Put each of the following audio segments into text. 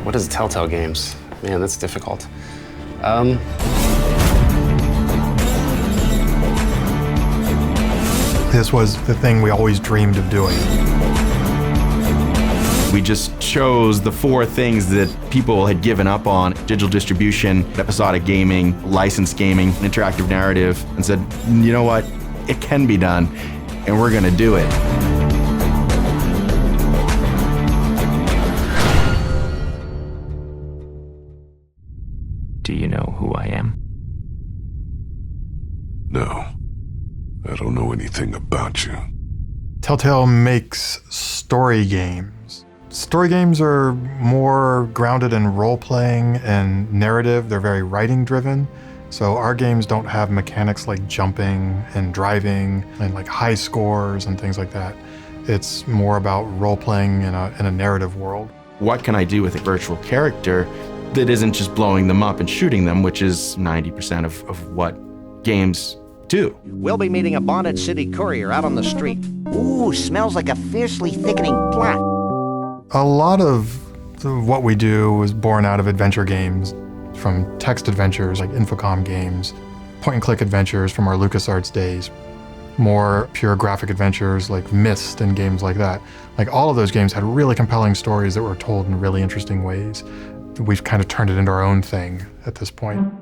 What is Telltale Games? Man, that's difficult. This was the thing we always dreamed of doing. We just chose the 4 things that people had given up on: digital distribution, episodic gaming, licensed gaming, interactive narrative, and said, you know what, it can be done, and we're gonna do it. Do you know who I am? No, I don't know anything about you. Telltale makes story games. Story games are more grounded in role-playing and narrative. They're very writing-driven. So our games don't have mechanics like jumping and driving and like high scores and things like that. It's more about role-playing in a narrative world. What can I do with a virtual character that isn't just blowing them up and shooting them, which is 90% of what games do? We'll be meeting a bonded city courier out on the street. Ooh, smells like a fiercely thickening plot. A lot of what we do was born out of adventure games, from text adventures like Infocom games, point-and-click adventures from our LucasArts days, more pure graphic adventures like Myst and games like that. Like all of those games had really compelling stories that were told in really interesting ways. We've kind of turned it into our own thing at this point.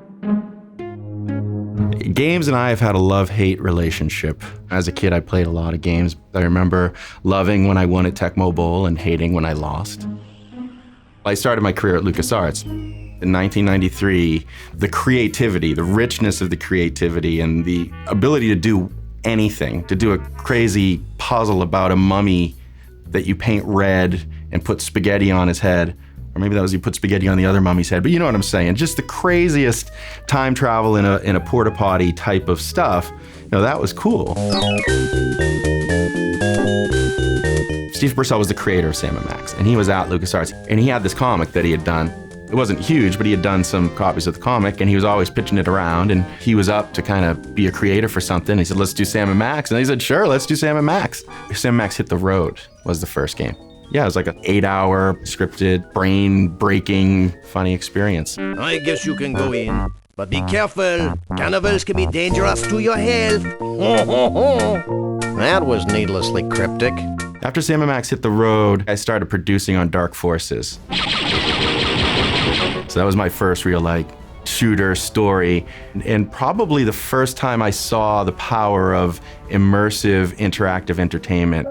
Games and I have had a love-hate relationship. As a kid, I played a lot of games. I remember loving when I won at Tecmo Bowl and hating when I lost. I started my career at LucasArts. In 1993, the creativity, the richness of the creativity and the ability to do anything, to do a crazy puzzle about a mummy that you paint red and put spaghetti on his head, or maybe that was you put spaghetti on the other mummy's head, but you know what I'm saying. Just the craziest time travel in a porta potty type of stuff. You know, that was cool. Steve Purcell was the creator of Sam & Max, and he was at LucasArts, and he had this comic that he had done. It wasn't huge, but he had done some copies of the comic, and he was always pitching it around, and he was up to kind of be a creator for something. He said, let's do Sam & Max, and they said, sure, let's do Sam & Max. Sam & Max Hit the Road was the first game. Yeah, it was like an 8-hour scripted, brain-breaking, funny experience. I guess you can go in, but be careful. Cannibals can be dangerous to your health. That was needlessly cryptic. After Sam & Max Hit the Road, I started producing on Dark Forces. So that was my first real shooter story, and probably the first time I saw the power of immersive interactive entertainment.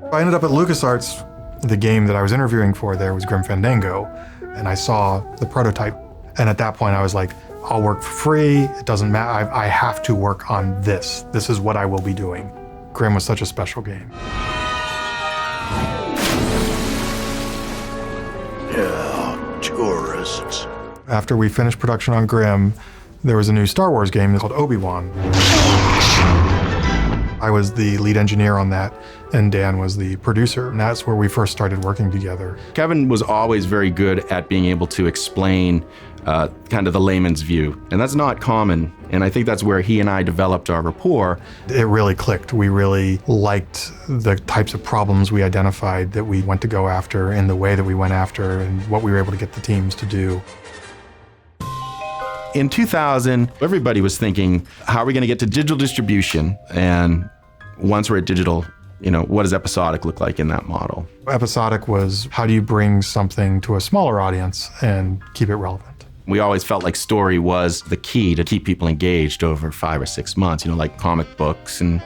I ended up at LucasArts. The game that I was interviewing for there was Grim Fandango, and I saw the prototype. And at that point I was like, I'll work for free, it doesn't matter, I have to work on this. This is what I will be doing. Grim was such a special game. Yeah, tourists. After we finished production on Grim, there was a new Star Wars game called Obi-Wan. I was the lead engineer on that, and Dan was the producer, and that's where we first started working together. Kevin was always very good at being able to explain kind of the layman's view, and that's not common, and I think that's where he and I developed our rapport. It really clicked. We really liked the types of problems we identified that we went to go after, and the way that we went after, and what we were able to get the teams to do. In 2000, everybody was thinking, how are we going to get to digital distribution? And once we're at digital, you know, what does episodic look like in that model? Episodic was, how do you bring something to a smaller audience and keep it relevant? We always felt like story was the key to keep people engaged over 5 or 6 months, you know, like comic books and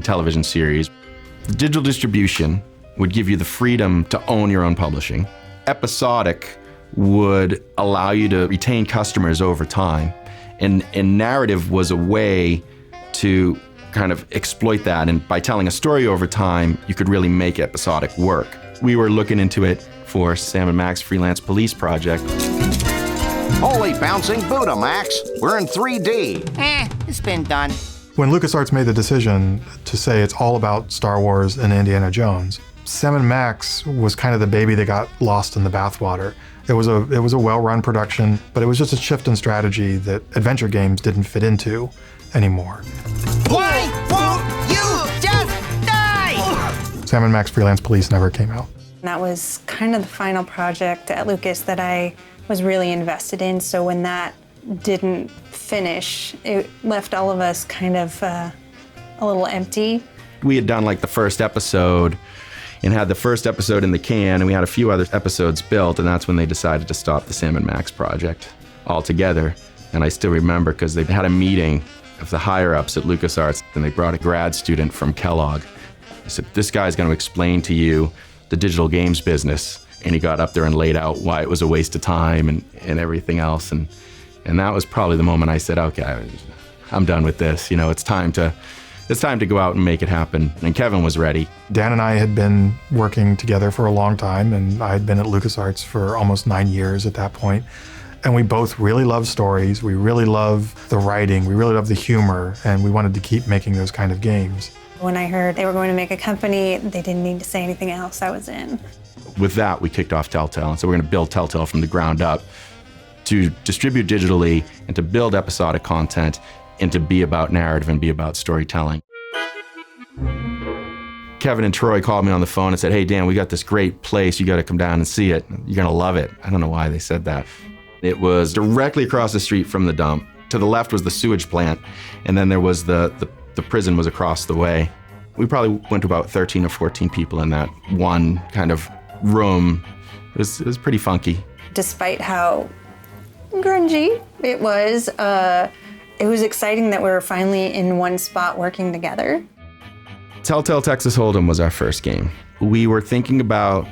television series. Digital distribution would give you the freedom to own your own publishing. Episodic would allow you to retain customers over time. And narrative was a way to kind of exploit that. And by telling a story over time, you could really make episodic work. We were looking into it for Sam & Max Freelance Police Project. Holy bouncing Buddha, Max. We're in 3D. It's been done. When LucasArts made the decision to say it's all about Star Wars and Indiana Jones, Sam & Max was kind of the baby that got lost in the bathwater. It was a well-run production, but it was just a shift in strategy that adventure games didn't fit into anymore. Why won't you just die? Sam & Max Freelance Police never came out. That was kind of the final project at Lucas that I was really invested in, so when that didn't finish, it left all of us kind of a little empty. We had done like the first episode and had the first episode in the can, and we had a few other episodes built, and that's when they decided to stop the Sam and Max project altogether. And I still remember because they had a meeting of the higher-ups at LucasArts, and they brought a grad student from Kellogg. They said, this guy's going to explain to you the digital games business. And he got up there and laid out why it was a waste of time and everything else. And that was probably the moment I said, okay, I'm done with this. You know, it's time to go out and make it happen. And Kevin was ready. Dan and I had been working together for a long time, and I had been at LucasArts for almost 9 years at that point. And we both really love stories. We really love the writing. We really love the humor, and we wanted to keep making those kind of games. When I heard they were going to make a company, they didn't need to say anything else. I was in. With that, we kicked off Telltale. And so we're going to build Telltale from the ground up to distribute digitally and to build episodic content and to be about narrative and be about storytelling. Kevin and Troy called me on the phone and said, hey, Dan, we got this great place. You got to come down and see it. You're going to love it. I don't know why they said that. It was directly across the street from the dump. To the left was the sewage plant, and then there was the prison was across the way. We probably went to about 13 or 14 people in that one kind of room. It was pretty funky. Despite how grungy it was exciting that we were finally in one spot working together. Telltale Texas Hold'em was our first game. We were thinking about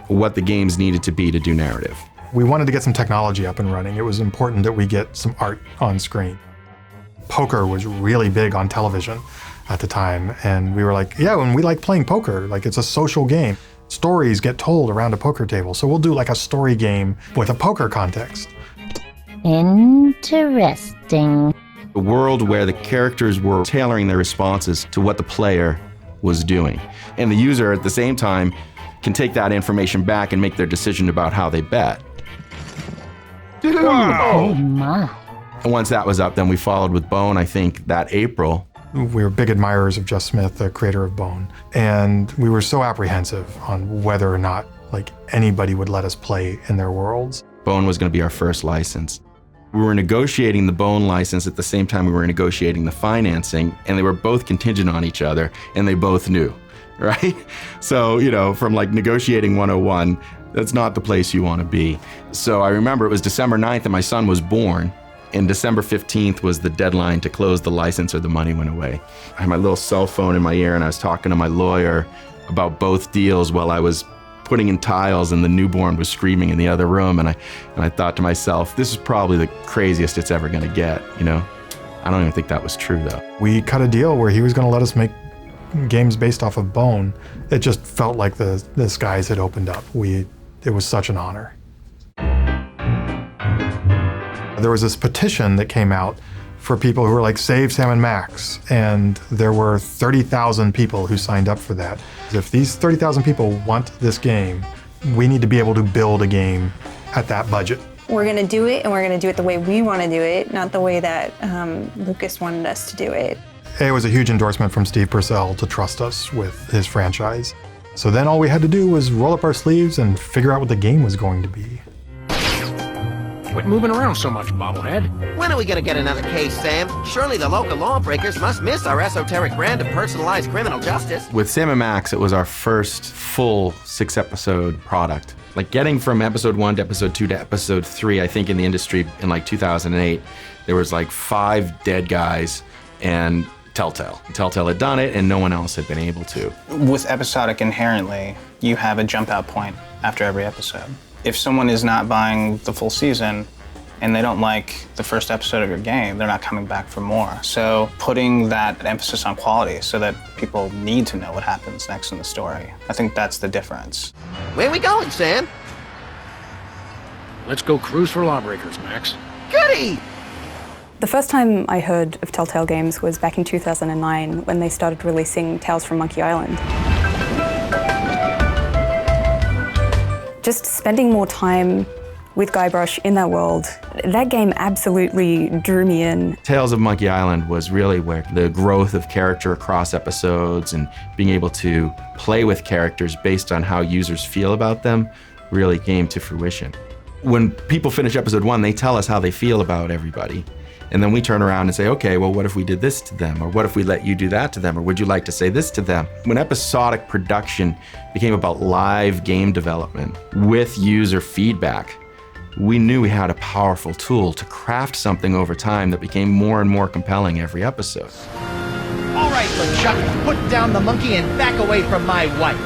what the games needed to be to do narrative. We wanted to get some technology up and running. It was important that we get some art on screen. Poker was really big on television at the time, and we were like, yeah, and we like playing poker. Like, it's a social game. Stories get told around a poker table, so we'll do like a story game with a poker context. Interesting. A world where the characters were tailoring their responses to what the player was doing. And the user, at the same time, can take that information back and make their decision about how they bet. Oh my. And once that was up, then we followed with Bone, I think, that April. We were big admirers of Jess Smith, the creator of Bone, and we were so apprehensive on whether or not like anybody would let us play in their worlds. Bone was going to be our first license. We were negotiating the Bone license at the same time we were negotiating the financing, and they were both contingent on each other, and they both knew, right? So, you know, from like negotiating 101, that's not the place you want to be. So I remember it was December 9th and my son was born, and December 15th was the deadline to close the license or the money went away. I had my little cell phone in my ear and I was talking to my lawyer about both deals while I was putting in tiles and the newborn was screaming in the other room, and I thought to myself, this is probably the craziest it's ever gonna get, you know? I don't even think that was true though. We cut a deal where he was gonna let us make games based off of Bone. It just felt like the skies had opened up. It was such an honor. There was this petition that came out for people who were like, save Sam and Max. And there were 30,000 people who signed up for that. If these 30,000 people want this game, we need to be able to build a game at that budget. We're going to do it, and we're going to do it the way we want to do it, not the way that Lucas wanted us to do it. It was a huge endorsement from Steve Purcell to trust us with his franchise. So then all we had to do was roll up our sleeves and figure out what the game was going to be. Quit moving around so much, bobblehead. When are we gonna get another case, Sam? Surely the local lawbreakers must miss our esoteric brand of personalized criminal justice. With Sam and Max, it was our first full 6-episode product. Like getting from episode 1 to episode 2 to episode 3, I think in the industry in like 2008, there was like 5 dead guys and Telltale. Telltale had done it and no one else had been able to. With episodic inherently, you have a jump out point after every episode. If someone is not buying the full season and they don't like the first episode of your game, they're not coming back for more. So putting that emphasis on quality so that people need to know what happens next in the story, I think that's the difference. Where we going, Sam? Let's go cruise for lawbreakers, Max. Goody! The first time I heard of Telltale Games was back in 2009 when they started releasing Tales from Monkey Island. Just spending more time with Guybrush in that world. That game absolutely drew me in. Tales of Monkey Island was really where the growth of character across episodes and being able to play with characters based on how users feel about them really came to fruition. When people finish episode 1, they tell us how they feel about everybody. And then we turn around and say, okay, well, what if we did this to them? Or what if we let you do that to them? Or would you like to say this to them? When episodic production became about live game development with user feedback, we knew we had a powerful tool to craft something over time that became more and more compelling every episode. All right, LeChuck, put down the monkey and back away from my wife.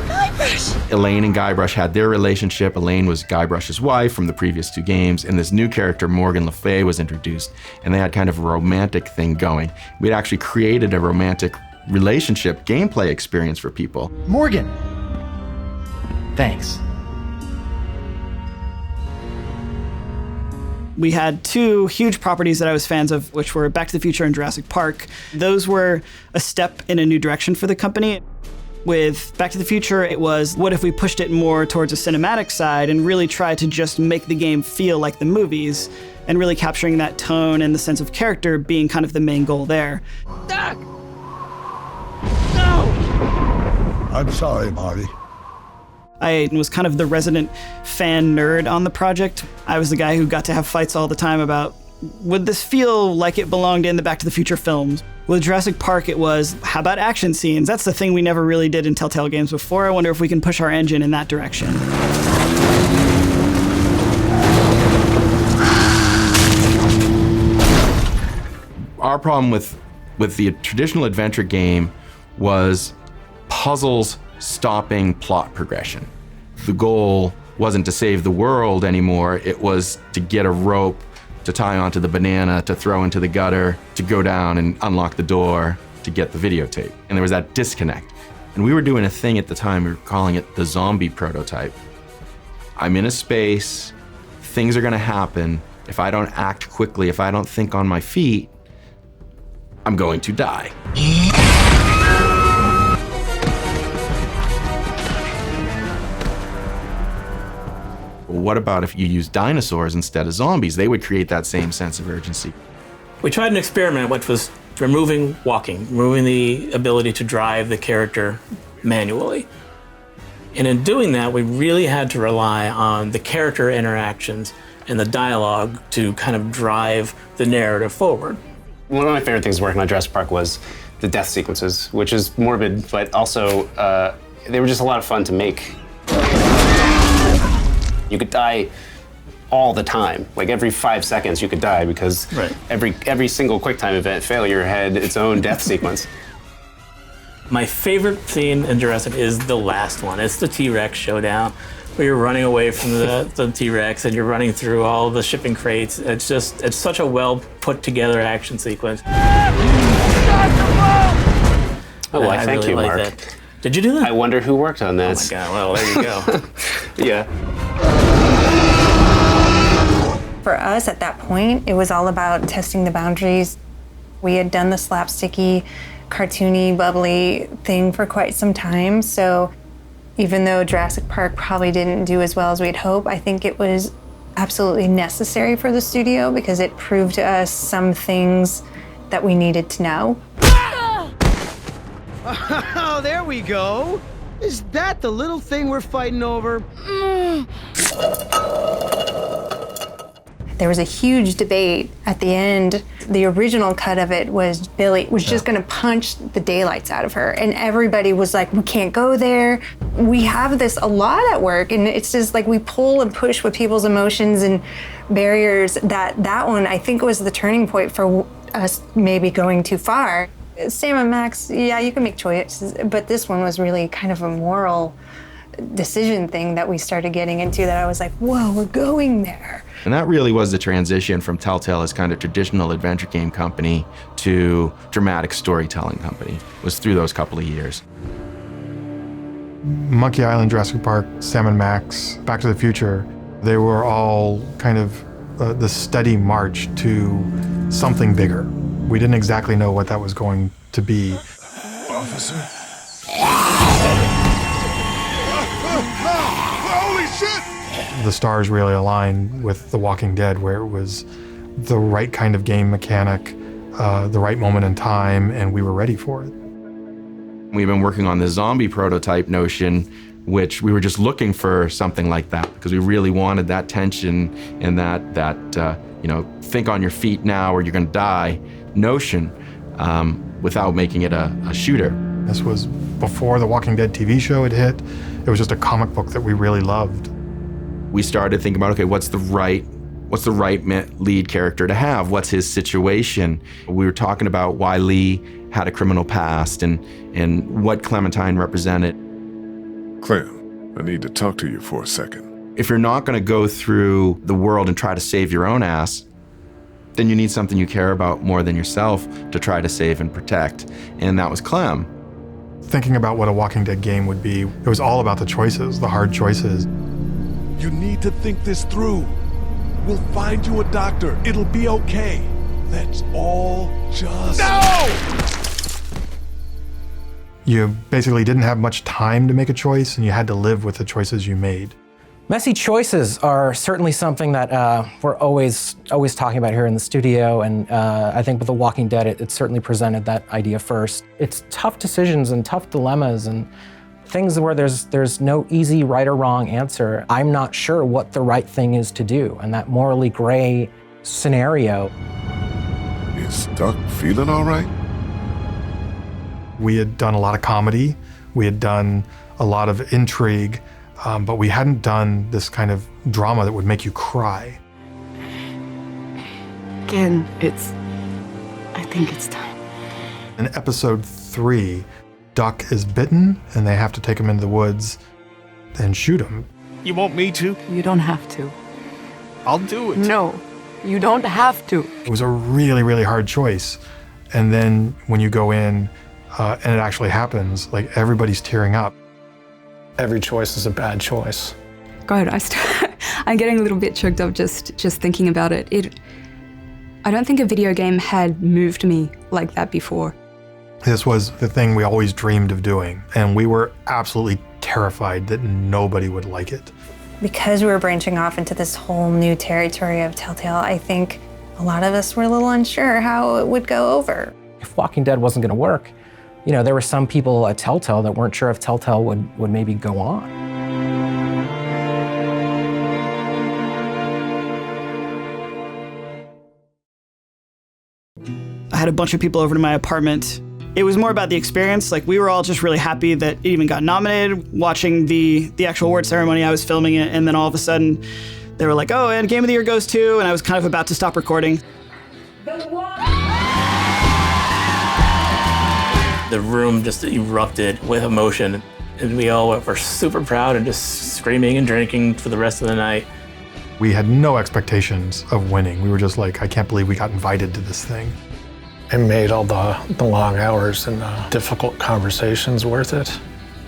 Guybrush! Elaine and Guybrush had their relationship. Elaine was Guybrush's wife from the previous 2 games, and this new character, Morgan Le Fay, was introduced, and they had kind of a romantic thing going. We'd actually created a romantic relationship gameplay experience for people. Morgan! Thanks. We had 2 huge properties that I was fans of, which were Back to the Future and Jurassic Park. Those were a step in a new direction for the company. With Back to the Future, it was, what if we pushed it more towards a cinematic side and really tried to just make the game feel like the movies, and really capturing that tone and the sense of character being kind of the main goal there. Doc! No! I'm sorry, Marty. I was kind of the resident fan nerd on the project. I was the guy who got to have fights all the time about, would this feel like it belonged in the Back to the Future films? With Jurassic Park, it was, how about action scenes? That's the thing we never really did in Telltale Games before. I wonder if we can push our engine in that direction. Our problem with the traditional adventure game was puzzles stopping plot progression. The goal wasn't to save the world anymore, it was to get a rope to tie onto the banana, to throw into the gutter, to go down and unlock the door to get the videotape. And there was that disconnect. And we were doing a thing at the time, we were calling it the zombie prototype. I'm in a space, things are gonna happen. If I don't act quickly, if I don't think on my feet, I'm going to die. What about if you use dinosaurs instead of zombies? They would create that same sense of urgency. We tried an experiment which was removing walking, removing the ability to drive the character manually. And in doing that, we really had to rely on the character interactions and the dialogue to kind of drive the narrative forward. One of my favorite things working on Jurassic Park was the death sequences, which is morbid, but also they were just a lot of fun to make. You could die all the time. Like every 5 seconds you could die because every single QuickTime event failure had its own death sequence. My favorite scene in Jurassic is the last one. It's the T-Rex showdown, where you're running away from the T-Rex and you're running through all the shipping crates. It's such a well put together action sequence. Oh, well, I thank really you, like Mark. that. Did you do that? I wonder who worked on that. Oh my God, well, there you go. Yeah. For us at that point, it was all about testing the boundaries. We had done the slapsticky, cartoony, bubbly thing for quite some time. So even though Jurassic Park probably didn't do as well as we'd hope, I think it was absolutely necessary for the studio because it proved to us some things that we needed to know. Oh, there we go. Is that the little thing we're fighting over? There was a huge debate at the end. The original cut of it was Billy was just gonna punch the daylights out of her. And everybody was like, we can't go there. We have this a lot at work. And it's just like we pull and push with people's emotions and barriers. That one, I think, was the turning point for us maybe going too far. Sam and Max, yeah, you can make choices. But this one was really kind of a moral decision thing that we started getting into that I was like, whoa, we're going there. And that really was the transition from Telltale as kind of traditional adventure game company to dramatic storytelling company, was through those couple of years. Monkey Island, Jurassic Park, Sam and Max, Back to the Future, they were all kind of the steady march to something bigger. We didn't exactly know what that was going to be. Officer? Holy shit! the stars really aligned with The Walking Dead, where it was the right kind of game mechanic, the right moment in time, and we were ready for it. We've been working on the zombie prototype notion, which we were just looking for something like that because we really wanted that tension and that think on your feet now or you're going to die notion without making it a shooter. This was before the Walking Dead TV show had hit. It was just a comic book that we really loved. We started thinking about, okay, what's the right lead character to have? What's his situation? We were talking about why Lee had a criminal past and what Clementine represented. Clem, I need to talk to you for a second. If you're not going to go through the world and try to save your own ass, then you need something you care about more than yourself to try to save and protect. And that was Clem. Thinking about what a Walking Dead game would be, it was all about the choices, the hard choices. You need to think this through. We'll find you a doctor. It'll be okay. Let's all just... No! You basically didn't have much time to make a choice, and you had to live with the choices you made. Messy choices are certainly something that we're always talking about here in the studio, and I think with The Walking Dead, it certainly presented that idea first. It's tough decisions and tough dilemmas and things where there's no easy right or wrong answer. I'm not sure what the right thing is to do, and that morally gray scenario. Is Duck feeling all right? We had done a lot of comedy, we had done a lot of intrigue, but we hadn't done this kind of drama that would make you cry. Again, I think it's time. In episode 3, Duck is bitten and they have to take him into the woods and shoot him. You want me to? You don't have to. I'll do it. No, you don't have to. It was a really, really hard choice. And then when you go in and it actually happens, like everybody's tearing up. Every choice is a bad choice. God, I'm getting a little bit choked up just thinking about it. I don't think a video game had moved me like that before. This was the thing we always dreamed of doing, and we were absolutely terrified that nobody would like it. Because we were branching off into this whole new territory of Telltale, I think a lot of us were a little unsure how it would go over. If Walking Dead wasn't going to work, there were some people at Telltale that weren't sure if Telltale would maybe go on. I had a bunch of people over to my apartment. It was more about the experience. Like, we were all just really happy that it even got nominated, watching the actual award ceremony. I was filming it, and then all of a sudden they were like, oh, and Game of the Year goes to, and I was kind of about to stop recording. The room just erupted with emotion, and we all were super proud and just screaming and drinking for the rest of the night. We had no expectations of winning. We were just like, I can't believe we got invited to this thing. It made all the long hours and difficult conversations worth it.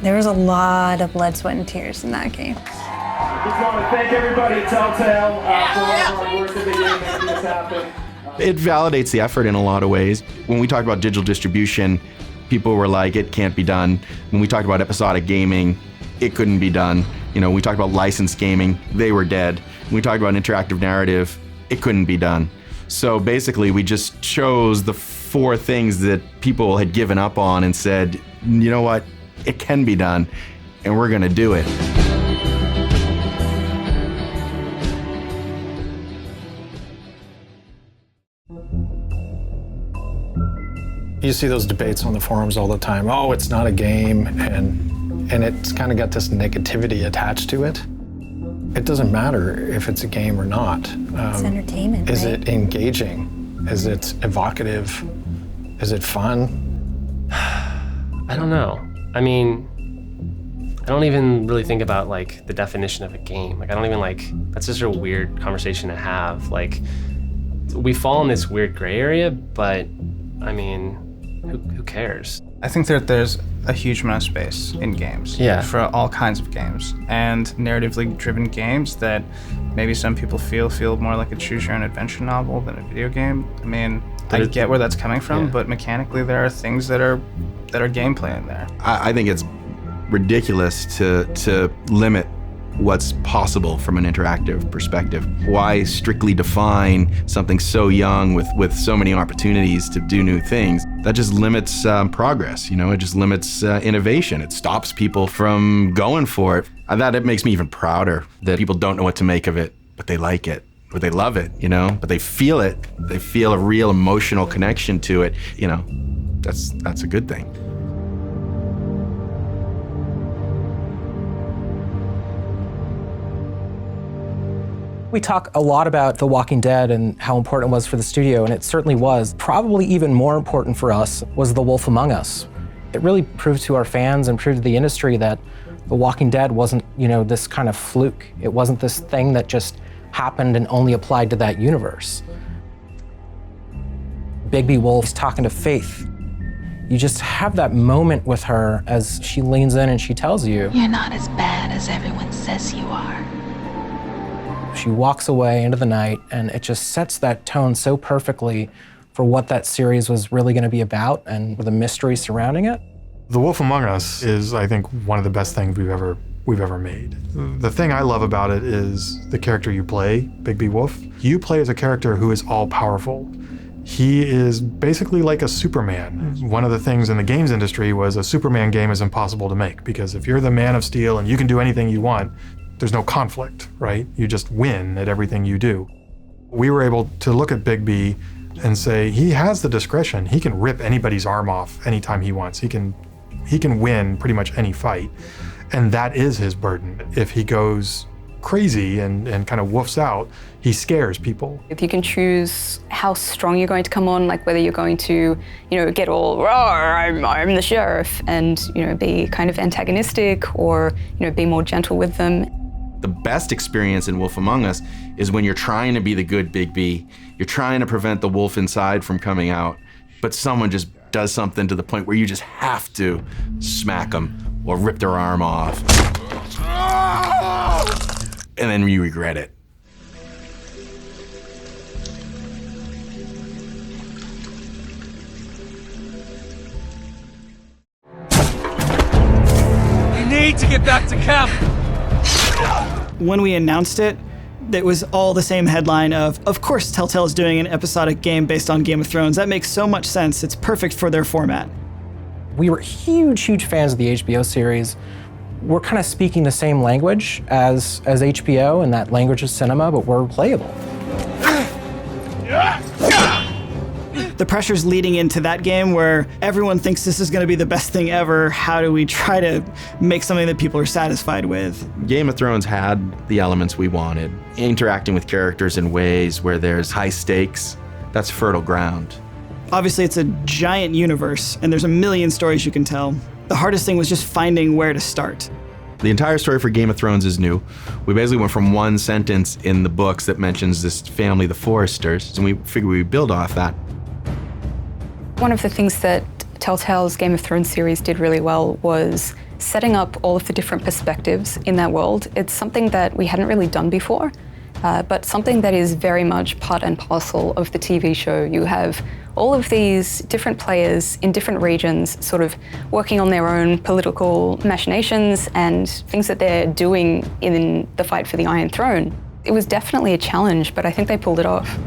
There was a lot of blood, sweat, and tears in that game. Just want to thank everybody at Telltale for all the hard work that they did making this happen. It validates the effort in a lot of ways. When we talked about digital distribution, people were like, it can't be done. When we talked about episodic gaming, it couldn't be done. We talked about licensed gaming, they were dead. When we talked about interactive narrative, it couldn't be done. So basically, we just chose the 4 things that people had given up on and said, you know what, it can be done, and we're gonna do it. You see those debates on the forums all the time. Oh, it's not a game, and it's kind of got this negativity attached to it. It doesn't matter if it's a game or not. It's entertainment, Is right? it engaging? Is it evocative? Is it fun? I don't know. I mean, I don't even really think about like the definition of a game. Like, I don't even that's just a weird conversation to have. Like, we fall in this weird gray area, but I mean, who cares? I think that there's a huge amount of space in games for all kinds of games, and narratively driven games that maybe some people feel more like a choose your own adventure novel than a video game. I mean, I get where that's coming from, but mechanically there are things that are gameplay in there. I think it's ridiculous to limit what's possible from an interactive perspective. Why strictly define something so young with so many opportunities to do new things? That just limits progress, it just limits innovation. It stops people from going for it. It makes me even prouder that people don't know what to make of it, but they like it, or they love it, but they feel it. They feel a real emotional connection to it, that's a good thing. We talk a lot about The Walking Dead and how important it was for the studio, and it certainly was. Probably even more important for us was The Wolf Among Us. It really proved to our fans and proved to the industry that The Walking Dead wasn't, this kind of fluke. It wasn't this thing that just happened and only applied to that universe. Bigby Wolf's talking to Faith. You just have that moment with her as she leans in and she tells you, "You're not as bad as everyone says you are." She walks away into the night, and it just sets that tone so perfectly for what that series was really going to be about and the mystery surrounding it. The Wolf Among Us is, I think, one of the best things we've ever made. The thing I love about it is the character you play, Bigby Wolf. You play as a character who is all-powerful. He is basically like a Superman. One of the things in the games industry was a Superman game is impossible to make, because if you're the Man of Steel and you can do anything you want, there's no conflict, right? You just win at everything you do. We were able to look at Bigby and say, he has the discretion. He can rip anybody's arm off anytime he wants. He can win pretty much any fight. And that is his burden. If he goes crazy and kind of woofs out, he scares people. If you can choose how strong you're going to come on, like whether you're going to, get all, I'm the sheriff, and, be kind of antagonistic, or, be more gentle with them. The best experience in Wolf Among Us is when you're trying to be the good Bigby, you're trying to prevent the wolf inside from coming out, but someone just does something to the point where you just have to smack them or rip their arm off. And then you regret it. We need to get back to camp! When we announced it, it was all the same headline of course Telltale is doing an episodic game based on Game of Thrones. That makes so much sense. It's perfect for their format. We were huge fans of the HBO series. We're kind of speaking the same language as HBO, and that language is cinema, but we're playable. The pressure's leading into that game where everyone thinks this is going to be the best thing ever. How do we try to make something that people are satisfied with? Game of Thrones had the elements we wanted. Interacting with characters in ways where there's high stakes, that's fertile ground. Obviously, it's a giant universe, and there's a million stories you can tell. The hardest thing was just finding where to start. The entire story for Game of Thrones is new. We basically went from one sentence in the books that mentions this family, the Forresters, and we figured we'd build off that. One of the things that Telltale's Game of Thrones series did really well was setting up all of the different perspectives in that world. It's something that we hadn't really done before, but something that is very much part and parcel of the TV show. You have all of these different players in different regions sort of working on their own political machinations and things that they're doing in the fight for the Iron Throne. It was definitely a challenge, but I think they pulled it off.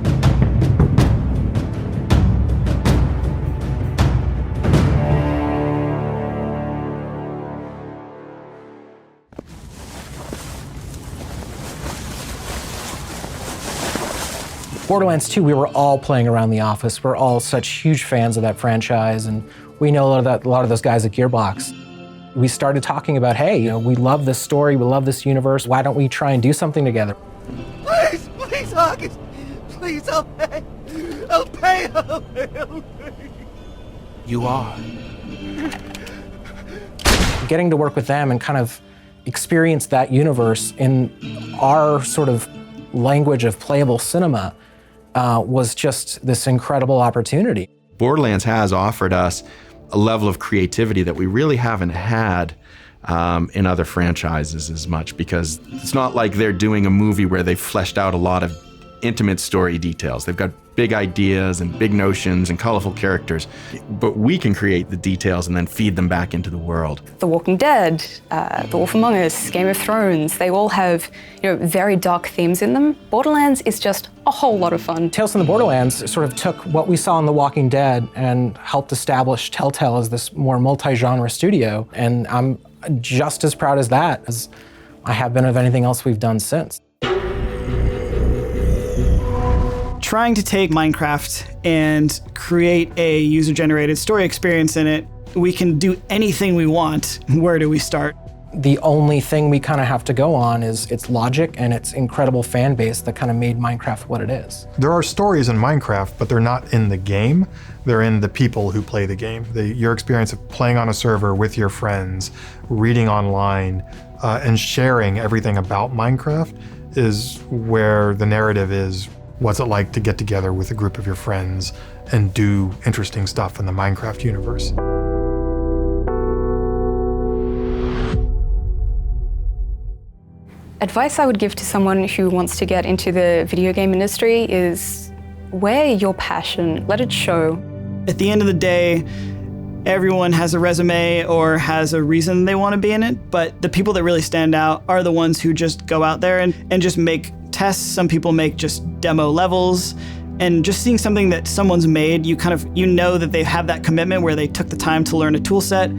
Borderlands 2, we were all playing around the office. We're all such huge fans of that franchise, and we know a lot of those guys at Gearbox. We started talking about, hey, we love this story, we love this universe. Why don't we try and do something together? Please, August, please help me. Help me. You are. Getting to work with them and kind of experience that universe in our sort of language of playable cinema was just this incredible opportunity. Borderlands has offered us a level of creativity that we really haven't had in other franchises as much, because it's not like they're doing a movie where they've fleshed out a lot of intimate story details. They've got big ideas and big notions and colorful characters, but we can create the details and then feed them back into the world. The Walking Dead, The Wolf Among Us, Game of Thrones, they all have, very dark themes in them. Borderlands is just a whole lot of fun. Tales from the Borderlands sort of took what we saw in The Walking Dead and helped establish Telltale as this more multi-genre studio, and I'm just as proud as that as I have been of anything else we've done since. Trying to take Minecraft and create a user-generated story experience in it, we can do anything we want. Where do we start? The only thing we kind of have to go on is its logic and its incredible fan base that kind of made Minecraft what it is. There are stories in Minecraft, but they're not in the game. They're in the people who play the game. Your experience of playing on a server with your friends, reading online, and sharing everything about Minecraft is where the narrative is. What's it like to get together with a group of your friends and do interesting stuff in the Minecraft universe? Advice I would give to someone who wants to get into the video game industry is wear your passion, let it show. At the end of the day, everyone has a resume or has a reason they want to be in it, but the people that really stand out are the ones who just go out there and just make tests. Some people make just demo levels, and just seeing something that someone's made, you know that they have that commitment where they took the time to learn a tool set.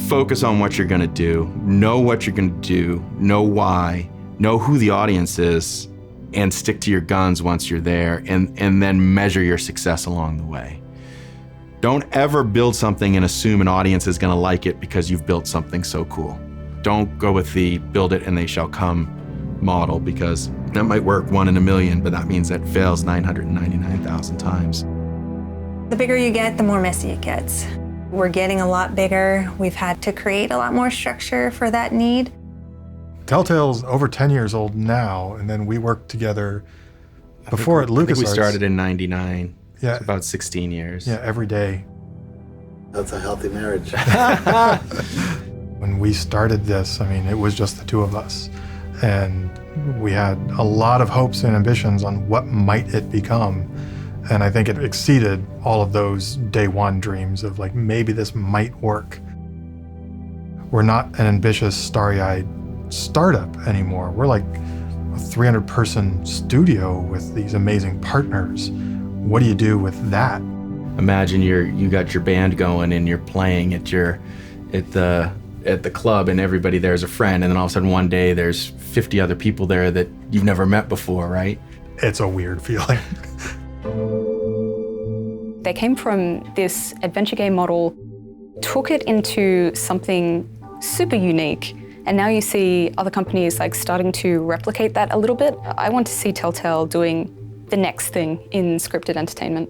Focus on what you're gonna do, know what you're gonna do, know why, know who the audience is, and stick to your guns once you're there, and then measure your success along the way. Don't ever build something and assume an audience is gonna like it because you've built something so cool. Don't go with the build it and they shall come model, because that might work 1 in a million, but that means that fails 999,000 times. The bigger you get, the more messy it gets. We're getting a lot bigger. We've had to create a lot more structure for that need. Telltale's over 10 years old now, and then we worked together before at LucasArts. I think we started in 99. Yeah. It's about 16 years. Yeah, every day. That's a healthy marriage. When we started this, it was just the two of us. And we had a lot of hopes and ambitions on what might it become. And I think it exceeded all of those day one dreams of maybe this might work. We're not an ambitious, starry-eyed startup anymore. We're like a 300-person studio with these amazing partners. What do you do with that? Imagine you got your band going and you're playing at the club, and everybody there is a friend, and then all of a sudden one day there's 50 other people there that you've never met before, right? It's a weird feeling. They came from this adventure game model, took it into something super unique, and now you see other companies starting to replicate that a little bit. I want to see Telltale doing the next thing in scripted entertainment.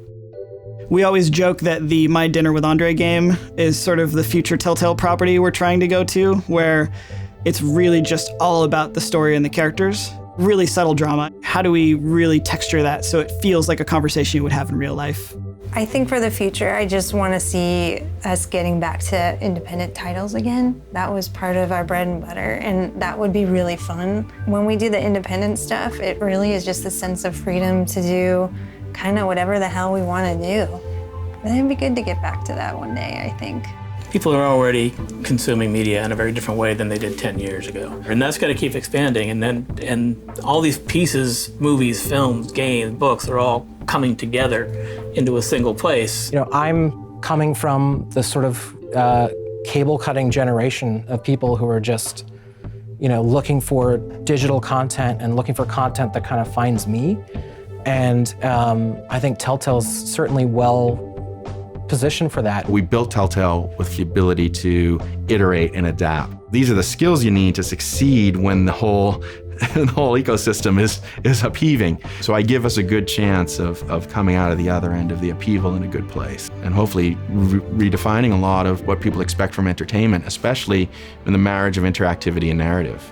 We always joke that the My Dinner with Andre game is sort of the future Telltale property we're trying to go to, where it's really just all about the story and the characters. Really subtle drama. How do we really texture that so it feels like a conversation you would have in real life? I think for the future, I just want to see us getting back to independent titles again. That was part of our bread and butter, and that would be really fun. When we do the independent stuff, it really is just a sense of freedom to do kind of whatever the hell we want to do. And it'd be good to get back to that one day, I think. People are already consuming media in a very different way than they did 10 years ago. And that's got to keep expanding. And all these pieces, movies, films, games, books, are all coming together into a single place. I'm coming from the sort of cable cutting generation of people who are just, looking for digital content and looking for content that kind of finds me. And I think Telltale's certainly well positioned for that. We built Telltale with the ability to iterate and adapt. These are the skills you need to succeed when the whole ecosystem is upheaving. So I give us a good chance of coming out of the other end of the upheaval in a good place, and hopefully redefining a lot of what people expect from entertainment, especially in the marriage of interactivity and narrative.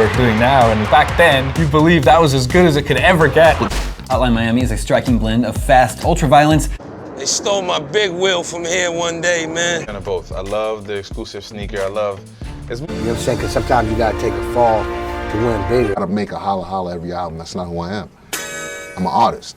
we're doing now, and back then, you believed that was as good as it could ever get. Hotline Miami is a striking blend of fast ultra-violence. They stole my big wheel from here one day, man. Kind of both. I love the exclusive sneaker. I love... You know what I'm saying? Because sometimes you gotta take a fall to win bigger. I gotta make a holla holla every album. That's not who I am. I'm an artist.